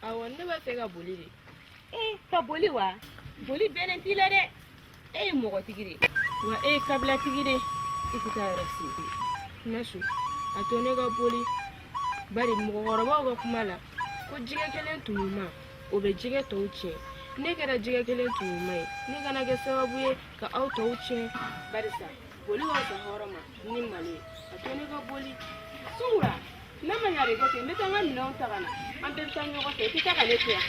Awa ne b'a fɛ ka boli de. Ka boli wa? Boli bɛnnen t'i la dɛ. E ye mɔgɔtigi de wa e ye kabilatigi de. I tɛ taa yɔrɔ si. Nasu a to ne ka boli. Bari mɔgɔkɔrɔbaw ka kuma la ko jɛgɛ kelen tunuma o bɛ jɛgɛ tɔw tiɲɛ. Ne kɛra jɛgɛ kelen tunuma ye ne kana kɛ sababu ye ka aw tɔw tiɲɛ. Barisa boli ka fisa hɔrɔn ma ni malo ye. A to ne ka boli. Sungura n'a ma ɲa de ko ten n bɛ taa n ka minɛnw ta ka na an bɛɛ bɛ taa ɲɔgɔn fɛ i tɛ taa ka ne to yan.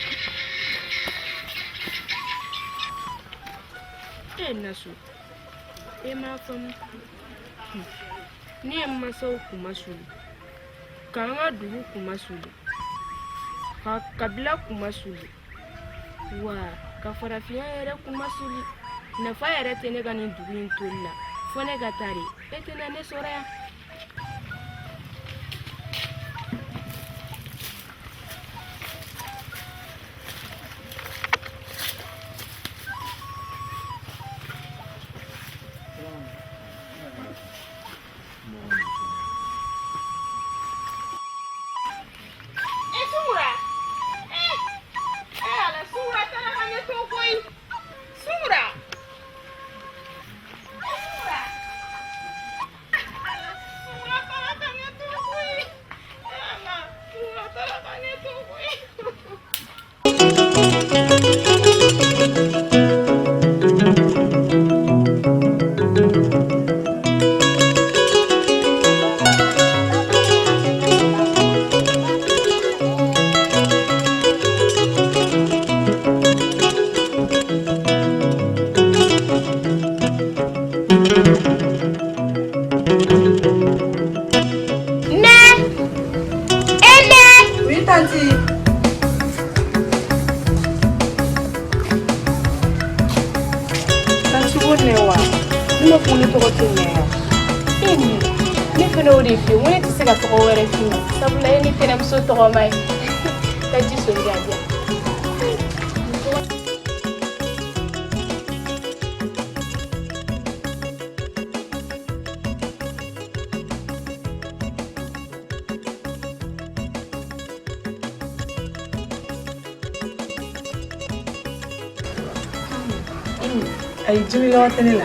Nasu e m'a faamu. Ne ye masaw kuma suli k'an ka dugu kuma suli ka kabila kuma suli wa ka farafinya yɛrɛ kuma suli. Nafa yɛrɛ tɛ ne ka nin dugu in toli la fo ne ka taa de e tɛna ne sɔrɔ yan. Ay jimi lɔgɔ tɛ ne la.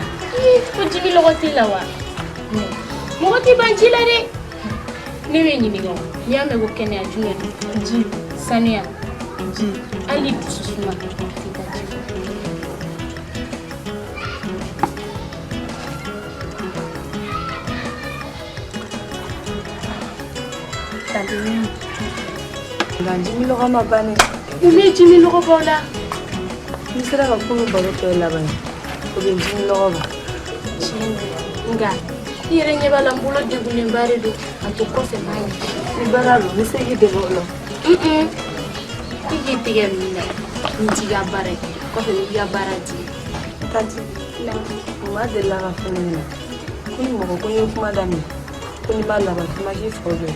Ko jimi lɔgɔ t'i la wa? Mɔgɔ t'i ban ji la dɛ. Ne bɛ ɲininka o n'i y'a mɛn ko kɛnɛya jumɛn don? Ji, sanuya, ji, hali dusu suma i ka ji. Tanti nka jimi lɔgɔ ma ban ne. Mun bɛ jimi lɔgɔ b'aw la? N'i sera ka ko min baro kɛ laban o bɛ jimi lɔgɔ ba. Nka i yɛrɛ ɲɛ b'a la n bolo degunlenba de don a to kɔfɛ maa ye. Ni baara don ni se k'i dɛmɛ o la. I k'i tigɛ min na n t'i ka baara kɛ kɔfɛ n b'i ka baara di. Tanti o ma deli la ka fɔ ne ɲɛna ko ni mɔgɔ ko n ye kuma daminɛ ko ni m'a laban k'i ma k'i fɔ bɛɛ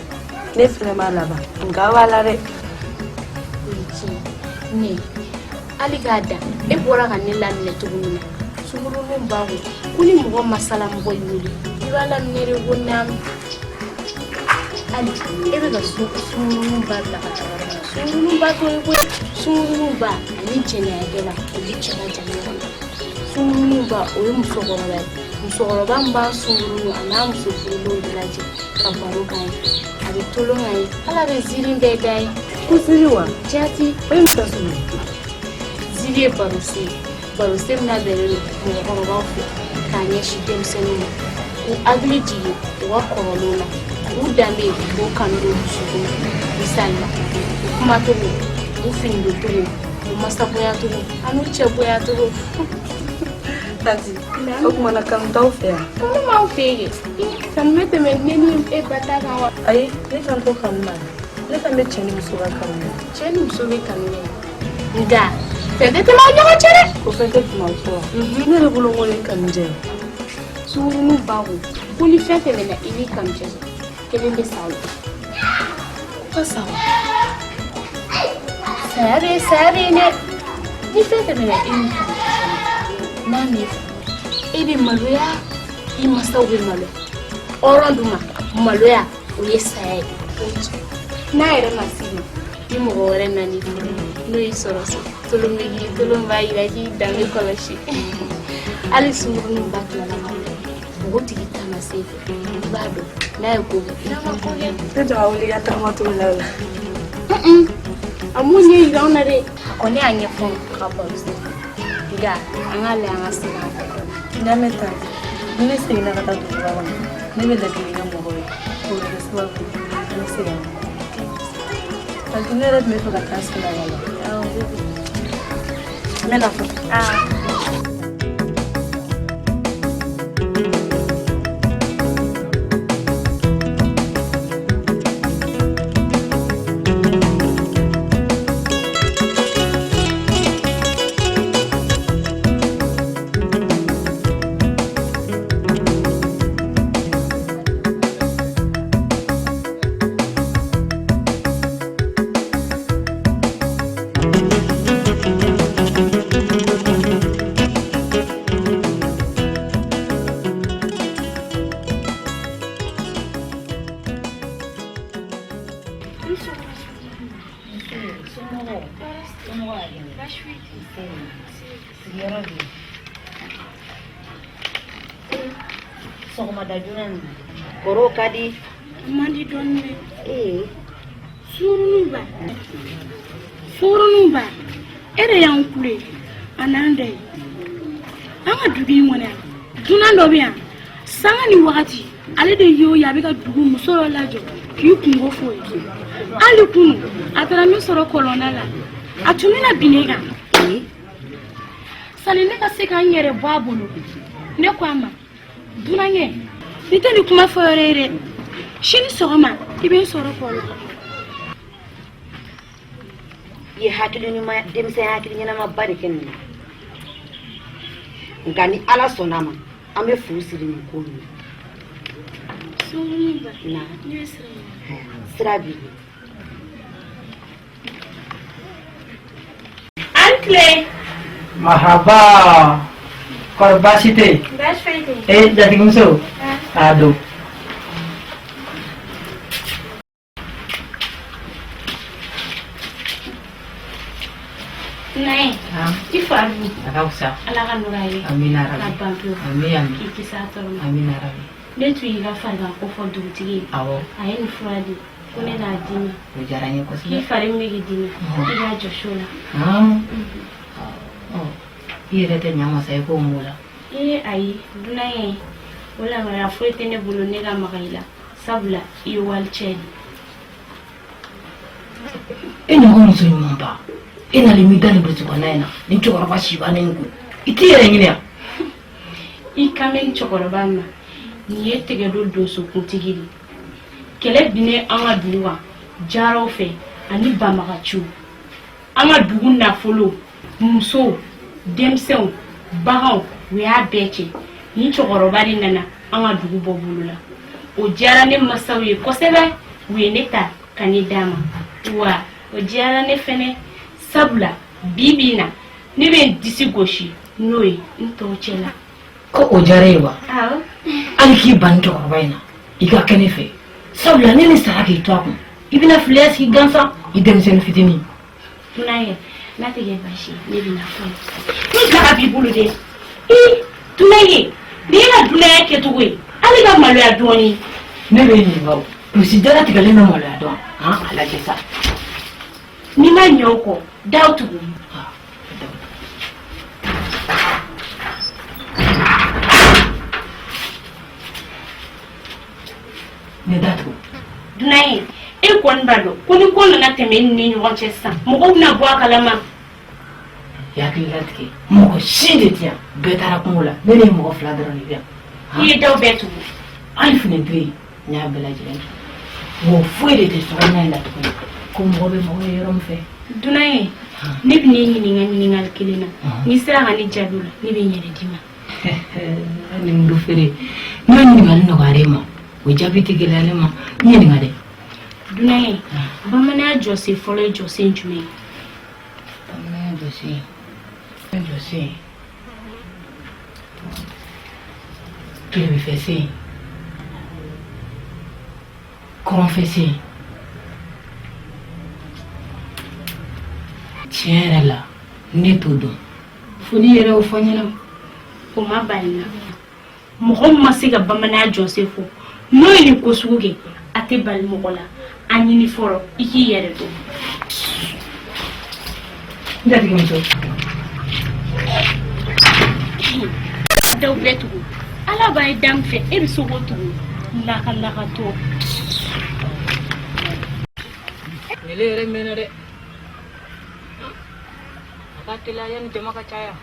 ne fɛnɛ m'a laban nka b'a la dɛ. O ye tiɲɛ ne hali k'a da e bɔra ka ne laminɛ cogo min na sunkuruninw b'a ko ko ni mɔgɔ masala mɔgɔ y'i wele i b'a laminɛ de ko naamu. Hali e bɛ ka sunkuruninw ba bila ka taa yɔrɔ la sunkuruninw ba t'o ye koyi sunkuruninw ba ani jɛnɛyakɛla o bɛ cɛ ka jan ɲɔgɔn na. Sunkuruninw ba o ye musokɔrɔba ye musokɔrɔba min b'a sunkuruninw a n'a muso furulenw bɛɛ lajɛ ka baro k'a ye a bɛ tolon k'a ye ala bɛ ziiri bɛɛ da ye. Ko ziiri wa? Jaati o ye muso sugu. Ziiri ye barose min labɛnnen don mɔgɔkɔrɔbaw fɛ k'a ɲɛsin denmisɛnninw ma k'u hakili jigin u ka kɔrɔlenw na k'u danbe k'u kanu don dusukun na misali la u kumacogo u finidoncogo u masaboyacogo ani u cɛboyacogo. Tanti o kumana kanu t'aw fɛ yan? Kanu m'aw fɛ yen kanu bɛ tɛmɛ ne ni e ba ta kan wa? Ayi ne kan to kanu na ne kan bɛ cɛ ni muso ka kanu na. Cɛ ni muso bɛ kanu na nka fɛn tɛ tɛmɛ aw ɲɔgɔn cɛ dɛ. O fɛn tɛ tuma fɔ wa? Ne yɛrɛ bolo ko ye kanu jɛ. Sunkuruninw b'a ko ni fɛn tɛmɛna i ni kanu cɛ kelen bɛ sa o la. Ko sa o. Saya bɛ yen dɛ. Ni fɛn tɛmɛna i ni kanu cɛ n'a m'i fɔ e bɛ maloya i masaw bɛ maloya hɔrɔn dun ma maloya o ye saya ye. N'a yɛrɛ ma sigi ni mɔgɔ wɛrɛ nani n'o y'i sɔrɔ so tolomegi tolon b'a yira k'i danbe kɔlɔsi hali sunkuruninw ba tilala ka wuli mɔgɔ tigi taama sen fɛ I b'a dɔn n'a ye ko kɛ n'a ma ko kɛ Ne tɔgɔ wuli ka tagama togo la o la. a m'o ɲɛ yira anw na dɛ a kɔni y'a ɲɛfɔ ka baro sen fɛ nka an k'a lajɛ an ka segin an kɔ N'a mɛ taa ni ne seginna ka taa duguba kɔnɔ ne bɛ ladili kɛ mɔgɔw ye o bɛ kɛ sababu ye an bɛ se ka parce que ne yɛrɛ tun bɛ fɛ ka taa Sénégal la. N bɛna fɔ. Koro kadi mandi donne surunumba ere yan kule anande anga dugi mona dunan do biya sanga ni wakati ale de yo ya be ka dugu musoro lajo ki kungo foyi ali kunu atara mi soro kolona la atumina binega sali ne ka se ka nyere babulu ne kwama dunanye ni tani kuma forere shini sogoma ibe soro kolo ye hakili ni ma demse hakili ni na ma bari ken ngani ala sonama ambe fusiri ni ko ni surunumba na yesra sirabi Ancle Mahaba korbasite basse faire jadi musuh aduh nae ifaru agak usah ala kan nuraye amin ya rabbi rabbantu amin amin ikisato amin ya rabbi ne tu yi ga farga ko fo dugutigi awo ayen furadi kone na dimi ujaranya ko ki sih farim ne gidimi ila joshola oh iya teh nyama saya ko mula ayi dunaye wala mara foite ne bulu ne ga magaila sabla i walchen ina ko musu nyumba ina limita ni butu banaina ni chokora bashi banengu itire ngine i kamen chokoroba ma ni yetege do so kuntigiri kele bine anga duwa jaro fe ani bamakachu anga dugu na folo muso demsew bahaw we a beche ni chokoroba ni nana anga dugu bobulula o jara ne masawi kosebe we neta kanidama wa o jara ne fene sabla bibina ne be disi goshi noy nto chela ko o jarewa alki banto baina iga kenefe sabla ne saraki twaku ibina fles ki gansa idem sen fitini tunaye natege bashi ne bina fo ni ka bibulu de tunaye ni na tunaye ke tuwe ali ga malu ya doni ne be ni bawo to si dara tigale na malu ya don ala jesa ni ma nyoko dautu ne datu dunaye kon bado kuni kono na temen ni nyonche sa mo na bwa kalama ya kilatke mo shinde tiya betara kumula nene mo fladro ni bien yi daw betu alif ne bi nya bela jilen mo fuede de so na ina to ko mo be mo yorom fe dunaye ni bini ni ngal kilina ni sira ngani jadula ni be nyere dima ni mdu fere ni ngal no garema o jabiti gelalema ni ngade dunaye bamana jose folo jose njume bamana jose tu lui fais ça confesser tiɲɛ la ne t'o dɔn fo ni yɛrɛ o fɔ ɲɛna o ma bali mɔgɔ ma se ka bamananya jɔsen fɔ n'o ye nin ko sugu kɛ a tɛ bali mɔgɔ la a ɲini fɔlɔ I k'i yɛrɛ dɔn n jatigimuso dɔw bɛɛ tugu ala b'a ye dan fɛ e bɛ se k'o tugu laka to ele yɛrɛ mɛnna dɛ a ka teliya yanni jama ka caya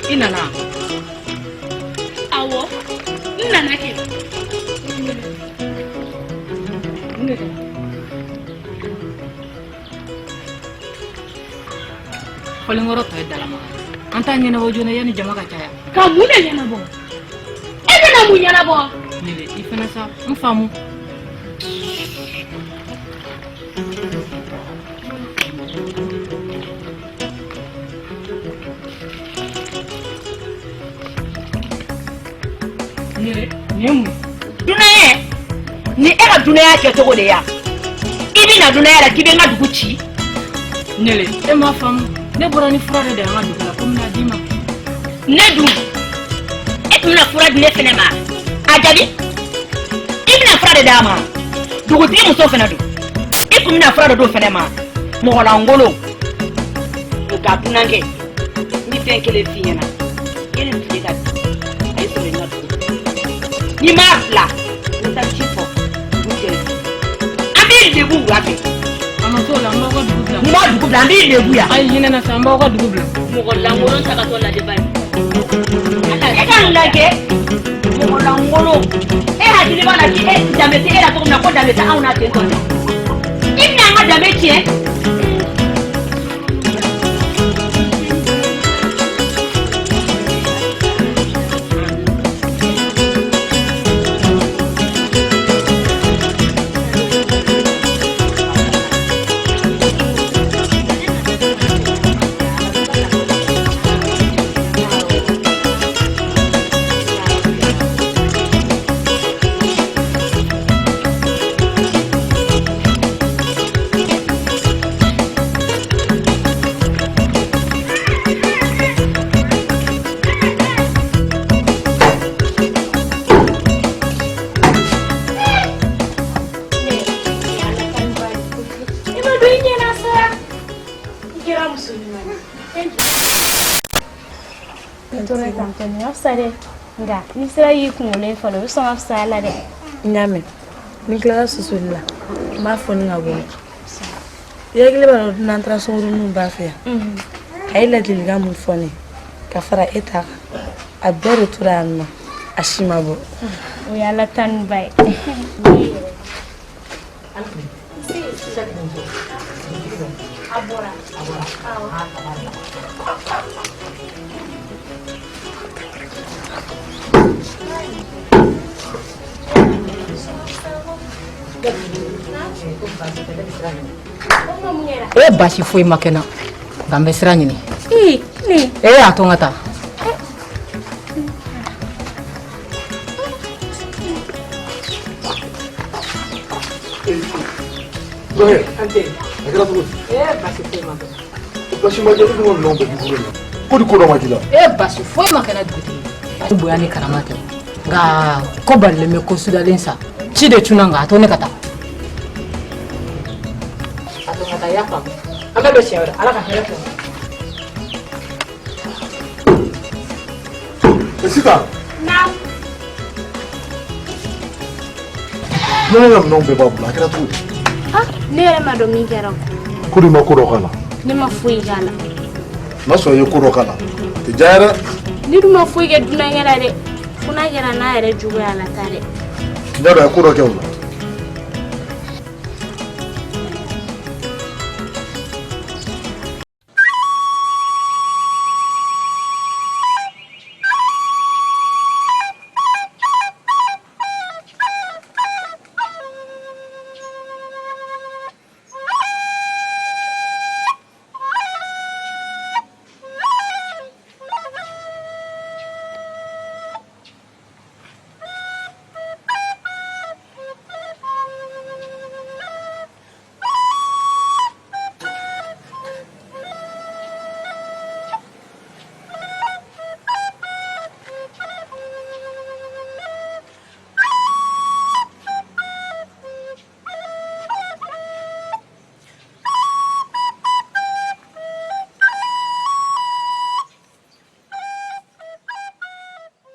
I nana awɔ n nana kɛ fɔlenkɔrɔ tɔ ye dalamaga an t'a ɲɛnabɔ joona yanni jama ka caya ka mun de ɲɛnabɔ e bɛna mun ɲɛnabɔ Nele I fana sa n faamu Dunaya ni e ka dunaya kɛ cogo de ya I bɛna dunaya la k'i bɛ n ka dugu ci Nele e m'a faamu ne bɔra ni fura de an ka dugu la ko n bɛna d'i ma ne dun e tun bɛna fura di ne fɛnɛ ma a jaabi I bɛna fura de d'a ma dugutigi muso fɛnɛ don I tun bɛna fura de d'o fɛnɛ ma mɔgɔlankolon nka dunankɛ ni fɛn kelen f'i ɲɛna e ni tile ka di a ye sɔrɔ i ka dugu ni m'a bila n taa ci fɔ dugu jɛ an b'i lebu wula fɛ a ma t'o la an b'aw ka dugu bila n b'a dugu bila an b'i lebu yan a ye hinɛ na sa an b'aw ka dugu bila mɔgɔlankolon tagatɔ lajɛ bani e ka n lajɛ mɔgɔlankolon e hakili b'a la k'i danbe tɛ e la cogo min na ko danbe tɛ anw na ten tɔ dɛ I bɛna an ka danbe tiɲɛ nga ni sera yi kunkolo fɔlɔ o sɔn ka fisa la dɛ n y'a mɛn ni tilara susuli la n b'a fɔ ni ka bɔ I hakili b'a dɔn n'an taara sunkuruninw b'a fɛ yan a ye ladilikan mun fɔ ne ka fara e ta kan a bɛɛ de tora yan nɔ a si ma bɔ o ye ala tan ba ye a bɔra e basi foyi ma kɛ n na nka n bɛ sira ɲini a to n ka taa basi foyi ma kɛ n na dugutigi bonya ni karama tɛ nka ko balilen bɛ ko sudalen sa ci de cunna nka a to ne ka taa ya faamu an bɛ bɛn siɲɛ wɛrɛ ala ka hɛrɛ kɛ Sita ne ka minɛnw bɛɛ b'a bolo a kɛra cogo di ne yɛrɛ ma dɔn min kɛra ko ni ma ko dɔ k'a la ne ma foyi k'a la n'a sɔrɔ I ye ko dɔ k'a la tɛ diya yɛrɛ ni dun ma foyi kɛ dunankɛ la dɛ fo n'a kɛra n'a yɛrɛ juguya la ta dɛ n y'a dɔn a ye ko dɔ kɛ o la